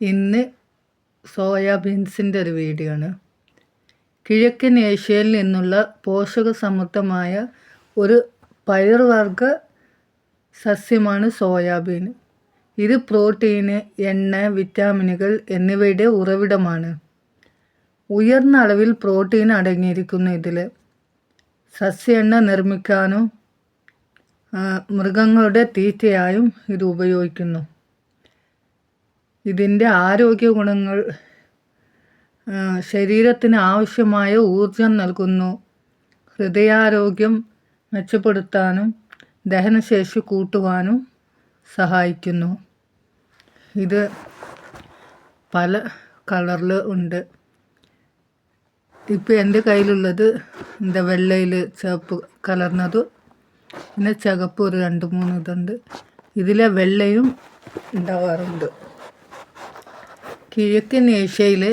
ഇന്ന് സോയാബീൻസിൻ്റെ ഒരു വീഡിയോ ആണ്. കിഴക്കൻ ഏഷ്യയിൽ നിന്നുള്ള പോഷകസമൃദ്ധമായ ഒരു പയറുവർഗ സസ്യമാണ് സോയാബീൻ. ഇത് പ്രോട്ടീന്, എണ്ണ, വിറ്റാമിനുകൾ എന്നിവയുടെ ഉറവിടമാണ്. ഉയർന്ന അളവിൽ പ്രോട്ടീൻ അടങ്ങിയിരിക്കുന്നു ഇതിൽ. സസ്യ എണ്ണ നിർമ്മിക്കാനും മൃഗങ്ങളുടെ തീറ്റയായും ഇത് ഉപയോഗിക്കുന്നു. ഇതിൻ്റെ ആരോഗ്യ ഗുണങ്ങൾ ശരീരത്തിന് ആവശ്യമായ ഊർജം നൽകുന്നു, ഹൃദയാരോഗ്യം മെച്ചപ്പെടുത്താനും ദഹനശേഷി കൂട്ടുവാനും സഹായിക്കുന്നു. ഇത് പല കളറിൽ ഉണ്ട്. ഇപ്പോൾ എൻ്റെ കയ്യിലുള്ളത് എന്താ വെള്ളയിൽ ചുവപ്പ് കലർന്നത്, പിന്നെ ചുവപ്പ് ഒരു 2-3 ഇതുണ്ട്. ഇതിലെ വെള്ളയും ഉണ്ടാവാറുണ്ട്. കിഴക്കൻ ഏഷ്യയിൽ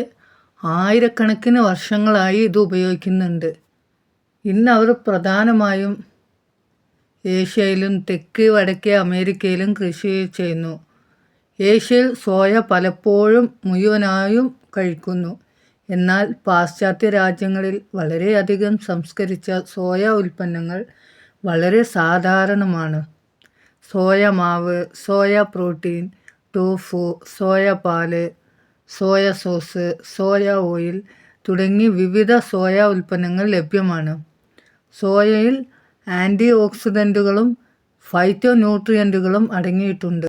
ആയിരക്കണക്കിന് വർഷങ്ങളായി ഇത് ഉപയോഗിക്കുന്നുണ്ട്. ഇന്ന് അവർ പ്രധാനമായും ഏഷ്യയിലും തെക്ക് വടക്കേ അമേരിക്കയിലും കൃഷി ചെയ്യുന്നു. ഏഷ്യയിൽ സോയ പലപ്പോഴും മുഴുവനായും കഴിക്കുന്നു. എന്നാൽ പാശ്ചാത്യ രാജ്യങ്ങളിൽ വളരെയധികം സംസ്കരിച്ച സോയ ഉൽപ്പന്നങ്ങൾ വളരെ സാധാരണമാണ്. സോയ മാവ്, സോയ പ്രോട്ടീൻ, ടോഫു, സോയ പാല്, സോയ സോസ്, സോയ ഓയിൽ തുടങ്ങി വിവിധ സോയ ഉൽപ്പന്നങ്ങൾ ലഭ്യമാണ്. സോയയിൽ ആൻറ്റി ഓക്സിഡൻറ്റുകളും ഫൈറ്റോ ന്യൂട്രിയൻറ്റുകളും അടങ്ങിയിട്ടുണ്ട്.